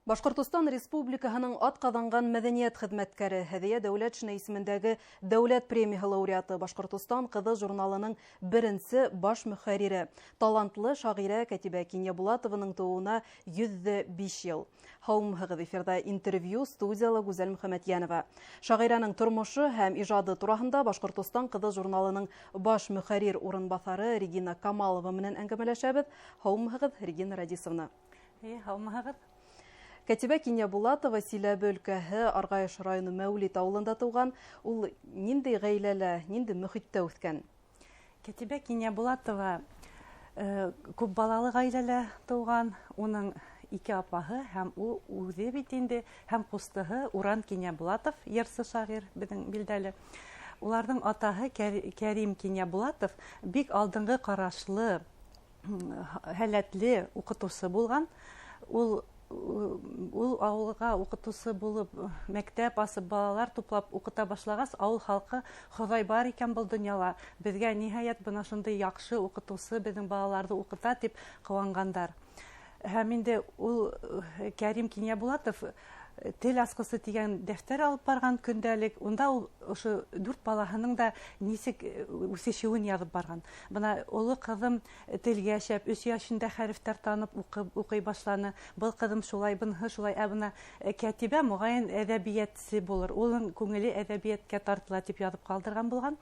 Башкортостан Республикаһының атҡаҙанған мәҙәниәт хеҙмәткәре, Һәҙиә Дәүләтшина исемендәге Дәүләт премияһы лауреаты, Башкортостан ҡыҙы журналының беренсе баш мөхәррире, талантлы шағирә Кәтибә Кинйәбулатованың тыуыуына 105 йыл. Һаумыһығыҙ, эфирҙа интервью, студияла Гүзәл Мөхәмәтйәнова. Шағираның тормошы һәм ижады тураһында Башкортостан ҡыҙы журналының баш мөхәррир урынбаҫары Регина Камалова менән әңгәмәләшәбеҙ. Һаумыһығыҙ, Регина Радисовна. Һаумыһығыҙ. Кәтибә Кинйәбулатова Силәбе өлкәһе Арғайыш районы Мәүлит ауылында тыуған. Ул ниндәй ғаиләлә, ниндәй мөхиттә үҫкән? Кәтибә Кинйәбулатова күп балалы ғаиләлә тыуған. Уның 2 апаһы һәм ул үҙе бит инде һәм ҡустыһы Уран Кинйәбулатов, йырсы шағир беҙҙең билдәле. Уларҙың атаһы Кәрим Кинйәбулатов бик алдынғы ҡарашлы, һәләтле уҡытыусы булған. Ул ауылға уҡытыусы булып, мәктәп асып, балалар туплап уҡыта башлағас, ауыл халҡы Хоҙай бар икән был донъяла. Беҙгә ниһайәт бына шундай яҡшы уҡытыусы беҙҙең балаларҙы уҡыта тип ҡыуанғандар. Һәм инде ул Кәрим Кинйәбулатов тел асҡысы тигән дәфтәр алып барған көндәлек. Унда ул ошо 4 балаһының да нисек үҫешеүен яҙып барған. Бына оло ҡыҙым телгә шәп, 3 йәшендә хәрефтәр танып уҡый башланы. Был ҡыҙым шулай, быныһы шулай. Ә бына Кәтибә моғайын әҙәбиәтсе булыр. Улың күңеле әҙәбиәткә тартыла тип яҙып ҡалдырған булған.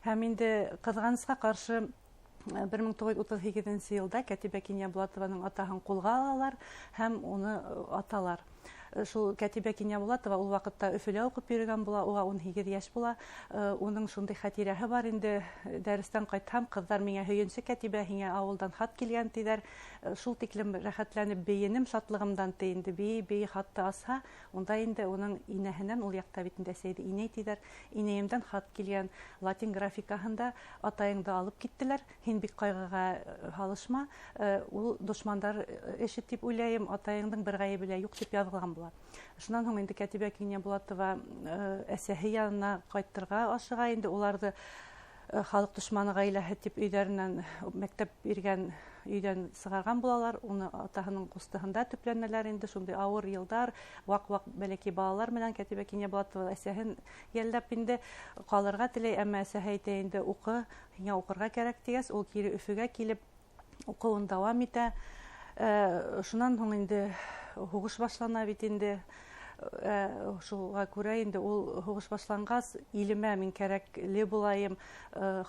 Һәм инде ҡыҙғанысҡа ҡаршы 1938 йылда Кәтибә Кинйәбулатованың атаһын ҡулға алалар һәм уны аталар. Шул Кәтибә Кинйәбулатова ул ваҡытта Өфөлә уҡып йөрөгән була, уға 18 йәш була. Уның шундай хәтирәһе бар инде. Дәрестән ҡайтһам, ҡыҙҙар миңә һөйөнсө Кәтибә, һиңә ауылдан хат килгән тиҙәр. Шул тиклем рәхәтләнеп бейенем шатлығымдан ти инде. Бей хатты асһа, унда инде уның инәһенән, ул яҡта бит инде әсәйҙе инәй тиҙәр. Инәйемдән хат килгән. Латин графикаһында атайыңды алып киттеләр. Һин бик ҡайғыға һалышма. Ул дошмандар эше тип уйлайым. Атайыңдың бер ғәйебе лә юҡ тип яҙылған була. Шунан һуң инде Кәтибә Кинйәбулатова әсәһе янына ҡайтырға ашыға. Инде уларҙы халыҡ дошманы ғаиләһе тип өйҙәренән, мәктәп биргән өйҙән сығарған булалар. Уны атаһының ҡустыһында төпләнәләр инде. Шундай ауыр йылдар, ваҡ-ваҡ бәләкәй балалар менән Кәтибә Кинйәбулатова әсәһен йәлләп инде ҡалырға теләй. Әммә әсәһе әйтә инде, уҡы, һиңә уҡырға кәрәк тигәс, ул кире Өфөгә килеп уҡыуын дауам итә. Шунан һуң инде һуғыш башлана бит инде. Шуға күрә инде ул һуғыш башланғас, илемә мин кәрәкле булайым,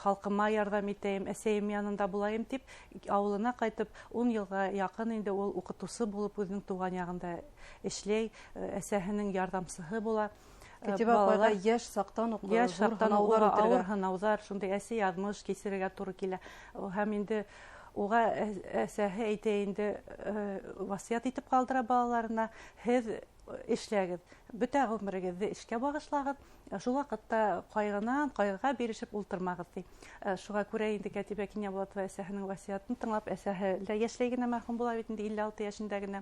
халҡыма ярҙам итәйем, әсәйем янында булайым тип, ауылына ҡайтып, 10 йылға яҡын инде ул уҡытыусы булып үҙенең тыуған яғында эшләй, әсәһенең ярҙамсыһы була. Кәтибә апайға йәш саҡтан уҡ ауыр һынауҙар, шундай әсе яҙмыш кисерергә тура килә. Һәм инде уға әсәһе әйтә инде, васыят итеп ҡалдыра балаларына, һеҙ эшләгеҙ, бөтә ғүмерегеҙҙе эшкә бағышлағыҙ, шул ваҡытта ҡайғыға бирешеп ултырмағыҙ ти. Шуға күрә инде Кәтибә Кинйәбулатова әсәһенең васыятын тыңлап, әсәһе лә йәшләй генә мәрхүм була бит инде, 56 йәшендә генә,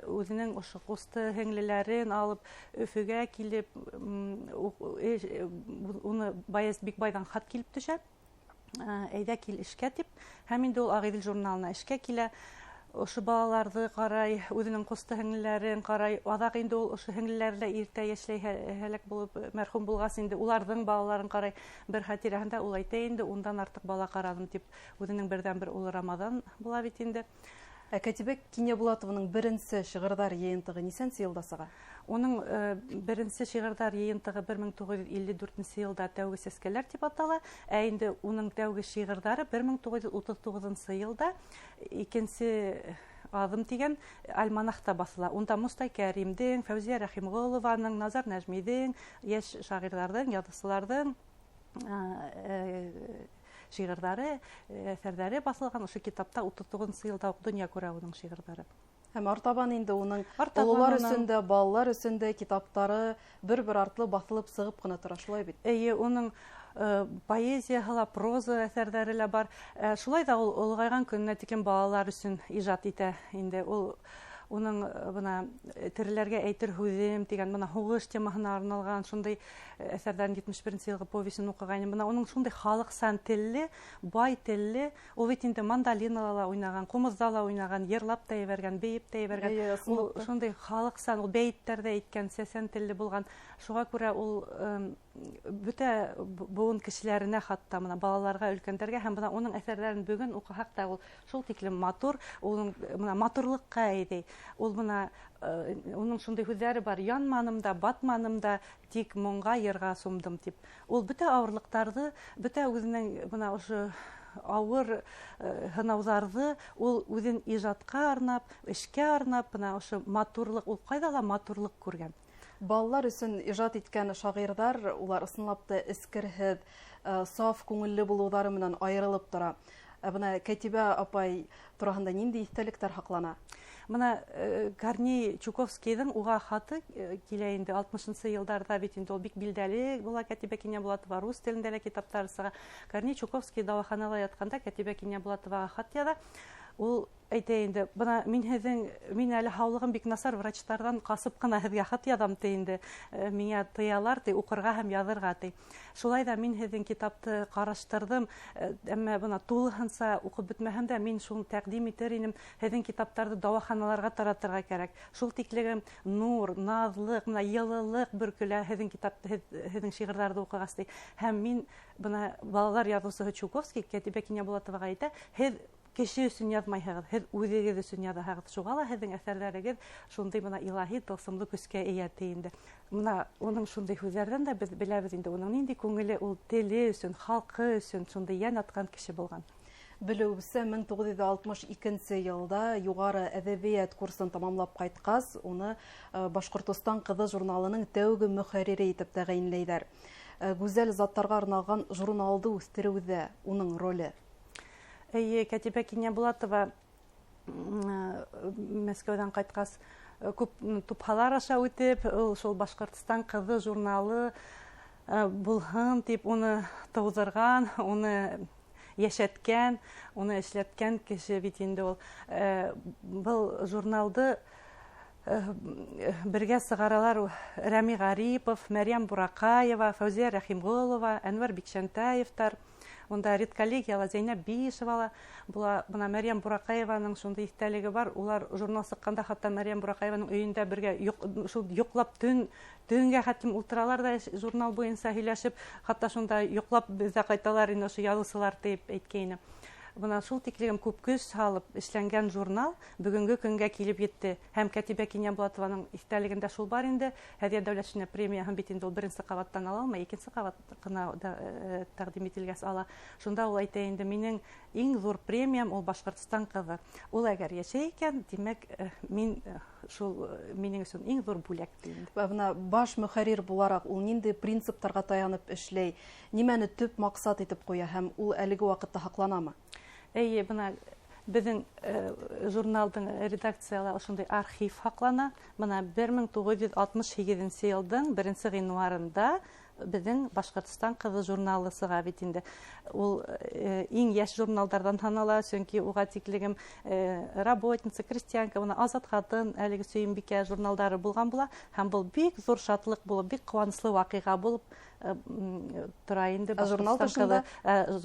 үҙенең ошо ҡусты һеңлеләрен алып, Өфөгә килеп, уны бик байҙан хат килеп төшә. Әйҙә кил эшкә тип, һәм инде ул Ағиҙел журналына эшкә килә. Ошо балаларҙы ҡарай, үҙенең ҡусты һеңлеләрен ҡарай. Аҙаҡ инде ул ошо һеңлеләре лә иртә йәшләй һәләк булып мәрхүм булғас, инде уларҙың балаларын ҡарай. Бер хәтирәһендә ул әйтә инде, ундан артыҡ бала ҡараным тип, үҙенең берҙән-бер улы Рамаҙан була бит инде. Кәтибә Кинйәбулатованың беренсе шиғырҙар йыйынтығы нисәнсе йылда сыға? Уның беренсе шиғырҙар йыйынтығы 1954 йылда «Тәүге сәскәләр» тип атала, ә инде уның тәүге шиғырҙары 1939 йылда икенсе аҙым тигән альманахта баҫыла. Унда Мостай Кәримдең, Фәүзиә Рәхимғолованың, Назар Нәжмиҙең, йәш шағирҙарҙың, яҙыусыларҙың шиғырҙары, әҫәрҙәре баҫылған. Ошо китапта 39 йылда уҡ донъя күрә уның шиғырҙары. Һәм артабан инде уның ололар өсөндә, балалар өсөндә китаптары бер-бер артлы баҫылып сығып ҡына тора, шулай бит? Эйе, уның поэзияһы ла, проза әҫәрҙәре лә бар. Шулай ҙа ул олоғайған көнөнә тиклем балалар өсөн ижад итә инде. уның бына тереләргә әйтер һүзем дигән бына һугыш темаһына арналган шундый әсәрдән 71 елгы повестен укыгайным. Бына уның шундый халыксан телле, бай телле, ул бит инде мандолинала уйнаган, кумызда ла уйнаган, йырлап та ебәргән, бейеп тә ебәргән. Ул шундый халыксан, ул бәйеттәрдә әйткән сәсән телле булган. Шуңа күрә ул бөтә буын кешеләренә, хатта мына балаларга, өлкәндәргә һәм бына уның әсәрләрен бүген укыһак та ул шул тиклем матур, ул мына матурлыкка әйди. Ул мына уның шундый һүзләре бар: "Янманым да, батманым да, тик моңга йырга сумдым" дип. Ул бөтә авырлыктарны, бөтә үзенең бына ошо авыр һынауларны ул үзен иҗатка арнап, эшкә арнап, бына ошо матурлык, ул кайда ла матурлык күргән. Балалар өсөн иҗат иткән шагыйрьләр, улар ысынлап та эскерһеҙ, саф күңелле булыуҙары менән айырылып тора. Бына Кәтибә апай тураһында нинди иҫтәлектәр һаҡлана? Мына Корней Чуковскийҙың уға хаты килә инде 60-нчы йылдарҙа, бит инде ул бик билдәле була. Кәтибә Кинйәбулатова рус телендә лә китаптар сыға. Корней Чуковский дауаханала ятҡанда Кәтибә Кинйәбулатоваға хат яҙа. Ул әйтә инде: "Бына мин әле һаулығым бик насар, врачтардан ҡасып ҡына һеҙгә хат яҙам", ти инде. "Миңә тыялар", ти, уҡырға һәм яҙырға, ти. Шулай да мин һеҙҙең китапты ҡараштырҙым, әммә бына тулыһынса уҡып бөтмәһәм дә, мин шуны тәҡдим итер инем. Һеҙҙең китаптарҙы дауаханаларға таратырға кәрәк. Шул тиклегем нур, наҙлыҡ, мына йылылыҡ бөркөлә һеҙҙең китапты, һеҙҙең шиғырҙарҙы уҡығас, ти. Һәм мин бына балалар яҙыусыһы Чуковский Кәтибә Кинйәбулатоваға әйтә: "Һеҙ кеше өсөн яҙмайһығыҙ, һеҙ үҙегеҙ өсөн яҙаһығыҙ. Шуға ла һеҙҙең әҫәрҙәрегеҙ шундай бына илаһи тылсымлы көскә эйә", ти инде. Мына уның шундай һүҙҙәрҙән дә беҙ беләбеҙ инде, уның нинди күңеле ул теле өсөн, халҡы өсөн шундай йән атҡан кеше булған. Белеүемсә, 1962 йылда юғары әҙәбиәт курсын тамамлап ҡайтҡас, уны Башҡортостан ҡыҙы журналының тәүге мөхәррире итеп тәғәйенләйҙәр. Гүзәл заттарға арналған журналды үҫтереүҙә уның роле? Кәтибә Кинйәбулатова Мәскәүҙән ҡайтҡас күп тупһалар аша үтеп, шул Башҡортостан ҡыҙы журналы булһын тип уны тыуҙырған, уны йәшәткән, уны эшләткән кеше бит инде ул. Был журналды бергә сығаралар Рәми Ғарипов, Мәрйәм Бураҡаева, Фәүзиә Рәхимғолова, Әнвәр Бикшәнтәевтар. Унда редколлегияла Зәйнәп Бишева була. Бына Мәрйәм Бураҡаеваның шундай иҫтәлеге бар. Улар журнал сыҡҡанда хатта Мәрйәм Бураҡаеваның өйөндә бергә йоҡлап төнгә хәтлем ултыралар да журнал буйынса һөйләшеп, хатта шунда йоҡлап беҙҙә ҡайталар инде ошо яҙыусылар тип әйткәйне. Бына шул тиклегем күп көс һалып эшләнгән журнал бүгенге көнгә килеп етте. Һәм Кәтибә Кинйәбулатованың иҫтәлегендә шул бар инде. Һәҙиә Дәүләтшина премияһын бит инде ул беренсе ҡабаттан ала алмай, икенсе ҡабат ҡына тәҡдим ителгәс ала. Шунда ул әйтә инде: "Минең иң ҙур премиям ул Башҡортостан ҡыҙы. Ул әгәр йәшәй икән, тимәк, шул минең өсөн иң ҙур бүләк", ти. Бына баш мөхәррир булараҡ ул ниндәй принциптарға таянып эшләй, нимәне төп маҡсат итеп ҡуя һәм ул әлеге ваҡытта һаҡланамы? Әйе, бына беҙҙең журналдың редакцияла ошондай архив һаҡлана. Бына 1968 йылдың 1 ғинуарында беҙҙең Башҡортостан ҡыҙы журналы сыға бит инде. Ул иң йәш журналдарҙан һанала, сөнки уға тиклегем Работница, Крестьянка, Азат ҡатын, әлеге Сөйөмбикә журналдары булған була. Һәм был бик ҙур шатлыҡ булып, бик ҡыуаныслы ваҡиға булып тора инде.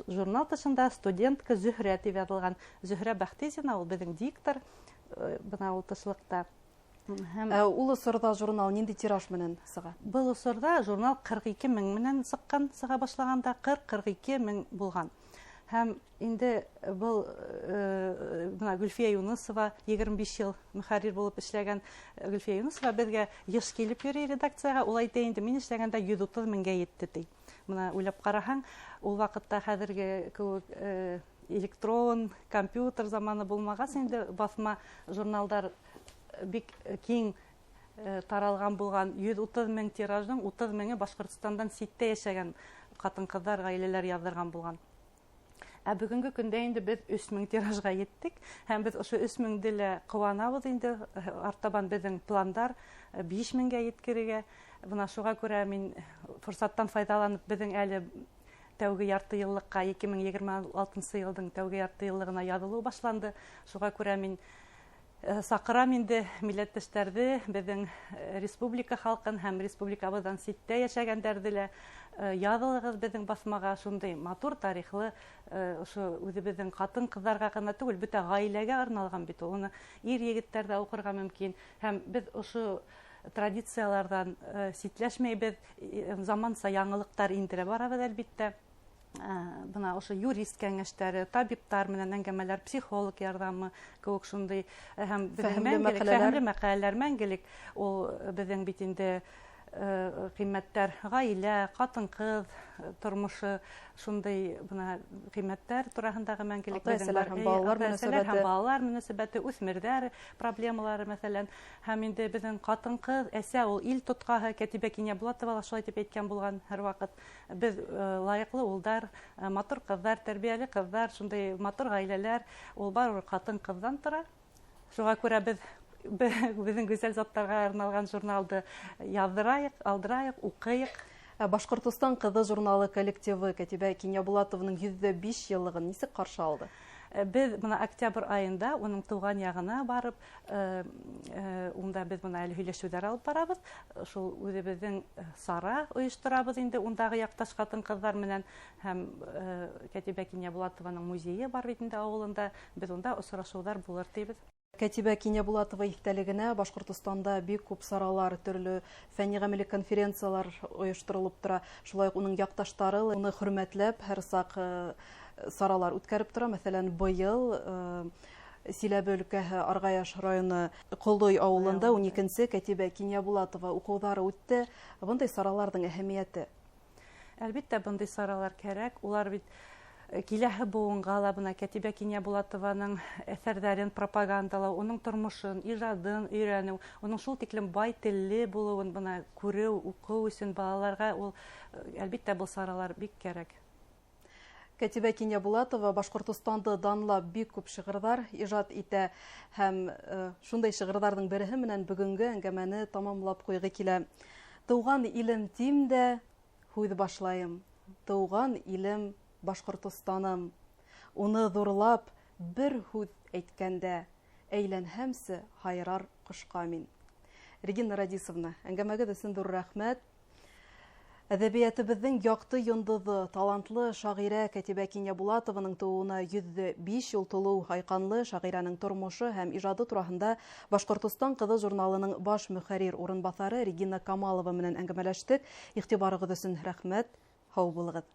Журнал тышында студентка Зөһрә тип яҙылған. Зөһрә Бәхтизина, ул беҙҙең диктор, бына ул тышлыҡта. Ул осорҙа журнал нинди тираж менән сыға? Был осорҙа журнал 42 мең менән сыҡҡан, сыға башлағанда 40-42 мең булған. Һәм инде был Гөлфиә Юнысова, 25 йыл мөхәррир булып эшләгән Гөлфиә Юнысова беҙгә йыш килеп йөрөй редакцияға. Ул әйтә инде: "Мин эшләгәндә 130 меңгә етте", ти. Бына уйлап ҡараһаң, ул ваҡытта хәҙерге кеүек электрон, компьютер заманы булмағас инде баҫма журналдар бик киң таралған булған. 130 мең тираждың 30 меңе Башҡортостандан ситтә йәшәгән ҡатын-ҡыҙҙар, ғаиләләр яҙҙырған булған. Ә бүгенге көндә инде беҙ 3 мең тиражға еттек. Һәм беҙ ошо 3 меңде лә ҡыуанабыҙ инде. Артабан беҙҙең пландар 5 меңгә еткерергә. Бына шуға күрә мин форсаттан файҙаланып беҙҙең әле тәүге ярты йыллыҡҡа, 2026 йылдың тәүге ярты йыллығына яҙылыу башланды. Шуға күрә мин Сақырам инде милләттәшләрҙе, беҙҙең республика халҡын һәм республикабыҙҙан ситтә йәшәгәндәрҙе лә яҙылығыҙ беҙҙең баҫмаға, шундай матур тарихлы, ошо үҙебеҙҙең ҡатын-ҡыҙҙарға ғына түгел, бөтә ғаиләгә арналған бит ул. Уны ир-егеттәр ҙә уҡырға мөмкин. Һәм беҙ ошо традицияларҙан ситләшмәйбеҙ, заманса яңылыҡтар индерә барабыҙ, әлбиттә. Бына ошо юрист кәңәштәре, табиптар менән әңгәмәләр, психолог ярҙамы кеүек шундай һәм фәһемле мәҡәләләр мәңгелек. Ул беҙҙең бит инде ҡиммәттәр, ғаилә, ҡатын-ҡыҙ тормошо, шундай бына ҡиммәттәр тураһындағы мәңгелек. Ата-әсәләр һәм балалар мөнәсәбәте, үҫмерҙәр проблемалары мәҫәлән. Һәм инде беҙҙең ҡатын-ҡыҙ, әсә ул ил тотҡаһы, Кәтибә Кинйәбулатова шулай тип әйткән булған һәр ваҡыт. Беҙ лайыҡлы улдар, матур ҡыҙҙар, тәрбиәле ҡыҙҙар, шундай матур ғаиләләр, ул барыбер ҡатын-ҡыҙҙан тора. Шуға күрә беҙҙең гүзәл заттарға арналған журналды яҙҙырайыҡ, алдырайыҡ, уҡыйыҡ. Башҡортостан ҡыҙы журналы коллективы Кәтибә Кинйәбулатованың 105 йыллығын нисек ҡаршы алды? Беҙ бына октябрь айында уның тыуған яғына барып, унда беҙ бына әле һөйләшеүҙәр алып барабыҙ. Шул үҙебеҙҙең сара ойошторабыҙ инде ундағы яҡташ ҡатын-ҡыҙҙар менән. Һәм Кәтибә Кинйәбулатованың музейы бар бит инде ауылында. Беҙ унда осрашыуҙар булыр тибеҙ. Кәтибә Кинйәбулатова иҫтәлегенә Башҡортостанда бик күп саралар, төрлө фәнни-ғәмәли конференциялар ойошторолоп тора. Шулай уҡ уның яҡташтары уны хөрмәтләп һәр саҡ саралар үткәреп тора. Мәҫәлән, быйыл Силәбе өлкәһе Арғаяш районы Ҡолдой ауылында 12-нсе Кәтибә Кинйәбулатова уҡыуҙары үтте. Бындай сараларҙың әһәмиәте? Әлбиттә, бындай саралар кәрәк. Улар бит киләһе быуынға ла бына Кәтибә Кинйәбулатованың әҫәрҙәрен пропагандалау, уның тормошон, ижадын өйрәнеү, уның шул тиклем бай телле булыуын бына күреү, уҡыу өсөн балаларға ул, әлбиттә, был саралар бик кәрәк. Кәтибә Кинйәбулатова Башҡортостанды данлап бик күп шиғырҙар ижад итә һәм шундай шиғырҙарҙың береһе менән бөгөнгө әңгәмәне тамамлап ҡуйғы килә. Тыуған илем тим дә һүҙ башлайым. Тыуған илем Башҡортостаным. Уны ҙурлап бер һүҙ әйткәндә әйләнһәмсе һайрар ҡошҡа мин. Регина Радисовна, әңгәмәгеҙ өсөн ҙур рәхмәт. Әҙәбиәтебеҙҙең яҡты йондоҙо, талантлы шағирә Кәтибә Кинйәбулатованың тыуыуына 105 йыл тулыу айҡанлы шағирәнең тормошо һәм ижады тураһында Башҡортостан ҡыҙы журналының баш мөхәррир урынбаҫары Регина Камалова менән әңгәмәләштек. Иғтибарығыҙ өсөн рәхмәт. Һау булығыҙ.